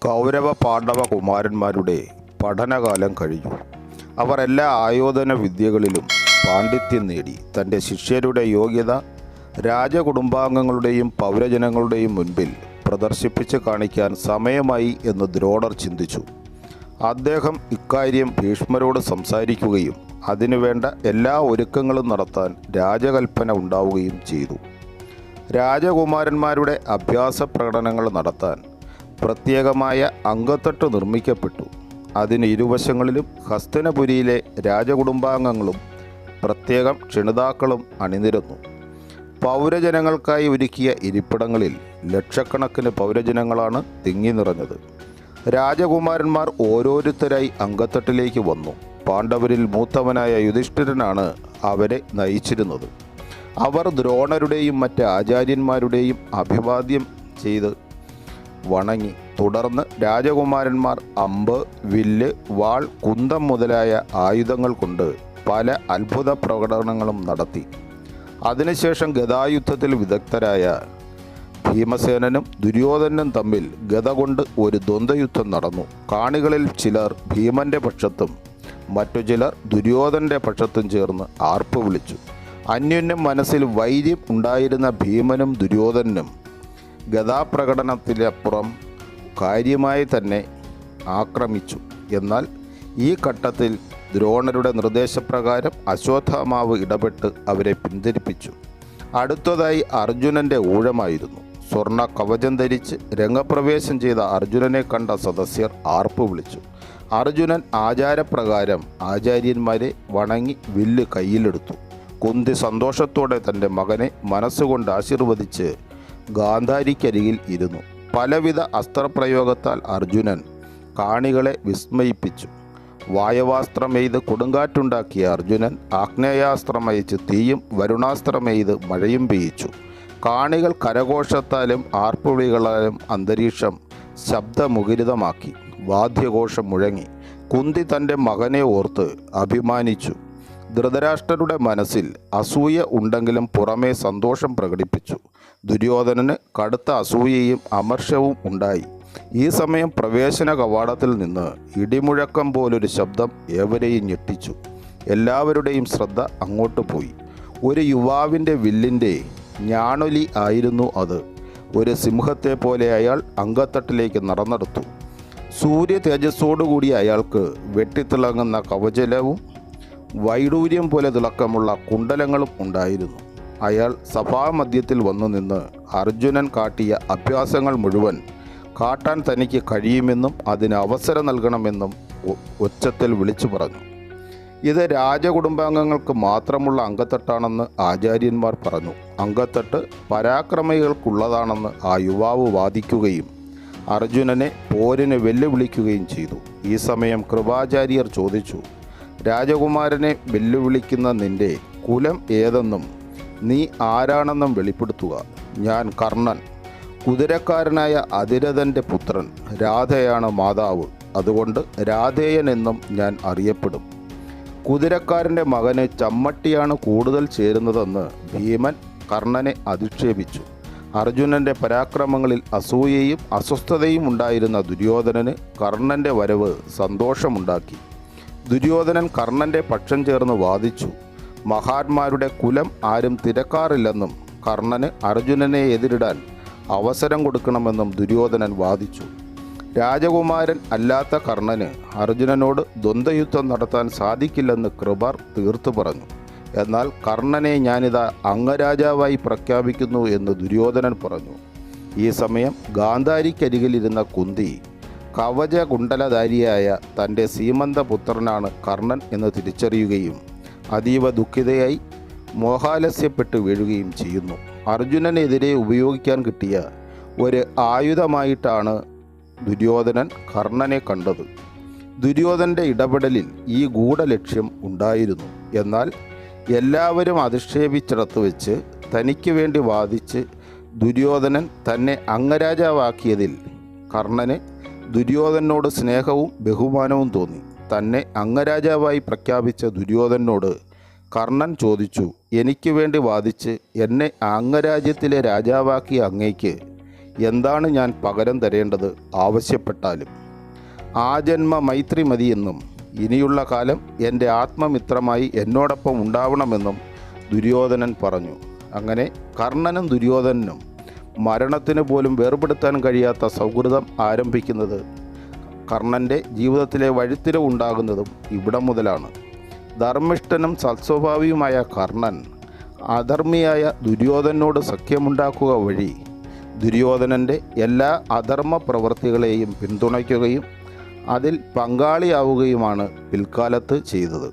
കൗരവ പാണ്ഡവ കുമാരന്മാരുടെ പഠനകാലം കഴിഞ്ഞു. അവർ എല്ലാ ആയോധന വിദ്യകളിലും പാണ്ഡിത്യം നേടി തൻ്റെ ശിഷ്യരുടെ യോഗ്യത രാജകുടുംബാംഗങ്ങളുടെയും പൗരജനങ്ങളുടെയും മുൻപിൽ പ്രദർശിപ്പിച്ച് കാണിക്കാൻ സമയമായി എന്ന് ദ്രോണർ ചിന്തിച്ചു. അദ്ദേഹം ഇക്കാര്യം ഭീഷ്മരോട് സംസാരിക്കുകയും അതിനുവേണ്ട എല്ലാ ഒരുക്കങ്ങളും നടത്താൻ രാജകൽപ്പന ഉണ്ടാവുകയും ചെയ്തു. രാജകുമാരന്മാരുടെ അഭ്യാസ പ്രകടനങ്ങൾ നടത്താൻ പ്രത്യേകമായ അങ്കത്തട്ട് നിർമ്മിക്കപ്പെട്ടു. അതിന് ഇരുവശങ്ങളിലും ഹസ്തനപുരിയിലെ രാജകുടുംബാംഗങ്ങളും പ്രത്യേകം ക്ഷണിതാക്കളും അണിനിരന്നു. പൗരജനങ്ങൾക്കായി ഒരുക്കിയ ഇരിപ്പിടങ്ങളിൽ ലക്ഷക്കണക്കിന് പൗരജനങ്ങളാണ് തിങ്ങി നിറഞ്ഞത്. രാജകുമാരന്മാർ ഓരോരുത്തരായി അങ്കത്തട്ടിലേക്ക് വന്നു. പാണ്ഡവരിൽ മൂത്തവനായ യുധിഷ്ഠിരനാണ് അവരെ നയിച്ചിരുന്നത്. അവർ ദ്രോണരുടെയും മറ്റ് ആചാര്യന്മാരുടെയും അഭിവാദ്യം ചെയ്ത് വണങ്ങി. തുടർന്ന് രാജകുമാരന്മാർ അമ്പ്, വില്ല്, വാൾ, കുന്തം മുതലായ ആയുധങ്ങൾ കൊണ്ട് പല അത്ഭുത പ്രകടനങ്ങളും നടത്തി. അതിനുശേഷം ഗദായുദ്ധത്തിൽ വിദഗ്ധരായ ഭീമസേനനും ദുര്യോധനനും തമ്മിൽ ഗദ കൊണ്ട് ഒരു ദ്വന്ദ്വയുദ്ധം നടന്നു. കാണികളിൽ ചിലർ ഭീമൻ്റെ പക്ഷത്തും മറ്റു ചിലർ ദുര്യോധനൻ്റെ പക്ഷത്തും ചേർന്ന് ആർപ്പ് വിളിച്ചു. അന്യോന്യം മനസ്സിൽ വൈര്യം ഉണ്ടായിരുന്ന ഭീമനും ദുര്യോധനനും ഗദാപ്രകടനത്തിലപ്പുറം കാര്യമായി തന്നെ ആക്രമിച്ചു. എന്നാൽ ഈ ഘട്ടത്തിൽ ദ്രോണരുടെ നിർദ്ദേശപ്രകാരം അശ്വത്ഥാമാവ് ഇടപെട്ട് അവരെ പിന്തിരിപ്പിച്ചു. അടുത്തതായി അർജുനൻ്റെ ഊഴമായിരുന്നു. സ്വർണ്ണ കവചം ധരിച്ച് രംഗപ്രവേശം ചെയ്ത അർജുനനെ കണ്ട സദസ്യർ ആർപ്പ് വിളിച്ചു. അർജുനൻ ആചാരപ്രകാരം ആചാര്യന്മാരെ വണങ്ങി വില്ല് കയ്യിലെടുത്തു. കുന്തി സന്തോഷത്തോടെ തൻ്റെ മകനെ മനസ്സുകൊണ്ട് ആശീർവദിച്ച് ഗാന്ധാരിക്കരികിൽ ഇരുന്നു. പലവിധ അസ്ത്രപ്രയോഗത്താൽ അർജുനൻ കാണികളെ വിസ്മയിപ്പിച്ചു. വായവാസ്ത്രമെയ്ത് കൊടുങ്കാറ്റുണ്ടാക്കിയ അർജുനൻ ആഗ്നേയാസ്ത്രമയച്ച് തീയും വരുണാസ്ത്രമെയ്ത് മഴയും പെയ്യിച്ചു. കാണികൾ കരഘോഷത്താലും ആർപ്പുവിളികളാലും അന്തരീക്ഷം ശബ്ദമുഖരിതമാക്കി. വാദ്യഘോഷം മുഴങ്ങി. കുന്തി തൻ്റെ മകനെ ഓർത്ത് അഭിമാനിച്ചു. ധൃതരാഷ്ട്രരുടെ മനസ്സിൽ അസൂയ ഉണ്ടെങ്കിലും പുറമേ സന്തോഷം പ്രകടിപ്പിച്ചു. ദുര്യോധനന് കടുത്ത അസൂയയും അമർഷവും ഉണ്ടായി. ഈ സമയം പ്രവേശന കവാടത്തിൽ നിന്ന് ഇടിമുഴക്കം പോലൊരു ശബ്ദം ഏവരെയും ഞെട്ടിച്ചു. എല്ലാവരുടെയും ശ്രദ്ധ അങ്ങോട്ട് പോയി. ഒരു യുവാവിൻ്റെ വില്ലിൻ്റെ ഞാണൊലി ആയിരുന്നു അത്. ഒരു സിംഹത്തെ പോലെ അയാൾ അങ്കത്തട്ടിലേക്ക് നടന്നെടുത്തു. സൂര്യ തേജസ്സോടുകൂടി അയാൾക്ക് വെട്ടിത്തിളങ്ങുന്ന കവചലവും വൈഡൂര്യം പോലെ തിളക്കമുള്ള കുണ്ടലങ്ങളും ഉണ്ടായിരുന്നു. അയാൾ സഭാമധ്യത്തിൽ വന്നു നിന്ന് അർജുനൻ കാട്ടിയ അഭ്യാസങ്ങൾ മുഴുവൻ കാട്ടാൻ തനിക്ക് കഴിയുമെന്നും അതിന് അവസരം നൽകണമെന്നും ഉച്ചത്തിൽ വിളിച്ചു പറഞ്ഞു. ഇത് രാജകുടുംബാംഗങ്ങൾക്ക് മാത്രമുള്ള അങ്കത്തട്ടാണെന്ന് ആചാര്യന്മാർ പറഞ്ഞു. അങ്കത്തട്ട് പരാക്രമികൾക്കുള്ളതാണെന്ന് ആ യുവാവ് വാദിക്കുകയും അർജുനനെ പോരിന് വെല്ലുവിളിക്കുകയും ചെയ്തു. ഈ സമയം കൃപാചാര്യർ ചോദിച്ചു, രാജകുമാരനെ വെല്ലുവിളിക്കുന്ന നിന്റെ കുലം ഏതെന്നും നീ ആരാണെന്നും വെളിപ്പെടുത്തുക. ഞാൻ കർണൻ, കുതിരക്കാരനായ അതിരഥൻ്റെ പുത്രൻ. രാധയാണ് മാതാവ്, അതുകൊണ്ട് രാധേയൻ എന്നും ഞാൻ അറിയപ്പെടും. കുതിരക്കാരൻ്റെ മകന് ചമ്മട്ടിയാണ് കൂടുതൽ ചേരുന്നതെന്ന് ഭീമൻ കർണനെ അധിക്ഷേപിച്ചു. അർജുനൻ്റെ പരാക്രമങ്ങളിൽ അസൂയയും അസ്വസ്ഥതയും ഉണ്ടായിരുന്ന ദുര്യോധനന് കർണൻ്റെ വരവ് സന്തോഷമുണ്ടാക്കി. ദുര്യോധനൻ കർണൻ്റെ പക്ഷം ചേർന്ന് വാദിച്ചു. മഹാന്മാരുടെ കുലം ആരും തിരക്കാറില്ലെന്നും കർണന് അർജുനനെ എതിരിടാൻ അവസരം കൊടുക്കണമെന്നും ദുര്യോധനൻ വാദിച്ചു. രാജകുമാരൻ അല്ലാത്ത കർണന് അർജുനനോട് ദ്വന്ദ്വയുദ്ധം നടത്താൻ സാധിക്കില്ലെന്ന് കൃപർ തീർത്തു പറഞ്ഞു. എന്നാൽ കർണനെ ഞാനിതാ അംഗരാജാവായി പ്രഖ്യാപിക്കുന്നു എന്ന് ദുര്യോധനൻ പറഞ്ഞു. ഈ സമയം ഗാന്ധാരിക്കരികിലിരുന്ന കുന്തി കവചകുണ്ടലധാരിയായ തൻ്റെ സീമന്തപുത്രനാണ് കർണൻ എന്ന് തിരിച്ചറിയുകയും അതീവ ദുഃഖിതയായി മോഹാലസ്യപ്പെട്ട് വീഴുകയും ചെയ്യുന്നു. അർജുനനെതിരെ ഉപയോഗിക്കാൻ കിട്ടിയ ഒരു ആയുധമായിട്ടാണ് ദുര്യോധനൻ കർണനെ കണ്ടത്. ദുര്യോധനൻ്റെ ഇടപെടലിൽ ഈ ഗൂഢലക്ഷ്യം ഉണ്ടായിരുന്നു. എന്നാൽ എല്ലാവരും അധിക്ഷേപിച്ചിടത്ത് വെച്ച് തനിക്ക് വേണ്ടി വാദിച്ച് ദുര്യോധനൻ തന്നെ അംഗരാജാവാക്കിയതിൽ കർണന് ദുര്യോധനോട് സ്നേഹവും ബഹുമാനവും തോന്നി. തന്നെ അംഗരാജാവായി പ്രഖ്യാപിച്ച ദുര്യോധനോട് കർണൻ ചോദിച്ചു, എനിക്ക് വേണ്ടി വാദിച്ച് എന്നെ അംഗരാജ്യത്തിലെ രാജാവാക്കിയ അങ്ങയ്ക്ക് എന്താണ് ഞാൻ പകരം തരേണ്ടത് ആവശ്യപ്പെട്ടാലും. ആജന്മ മൈത്രി മതിയെന്നും ഇനിയുള്ള കാലം എൻ്റെ ആത്മമിത്രമായി എന്നോടൊപ്പം ഉണ്ടാവണമെന്നും ദുര്യോധനൻ പറഞ്ഞു. അങ്ങനെ കർണനും ദുര്യോധനനും മരണത്തിന് പോലും വേർപെടുത്താൻ കഴിയാത്ത സൗഹൃദം ആരംഭിക്കുന്നത് കർണൻ്റെ ജീവിതത്തിലെ വഴിത്തിരിവുണ്ടാകുന്നതും ഇവിടം മുതലാണ്. ധർമ്മിഷ്ഠനും സത്സ്വഭാവിയുമായ കർണൻ അധർമ്മിയായ ദുര്യോധനോട് സഖ്യമുണ്ടാക്കുക വഴി ദുര്യോധനൻ്റെ എല്ലാ അധർമ്മ പ്രവൃത്തികളെയും പിന്തുണയ്ക്കുകയും അതിൽ പങ്കാളിയാവുകയുമാണ് പിൽക്കാലത്ത് ചെയ്തത്.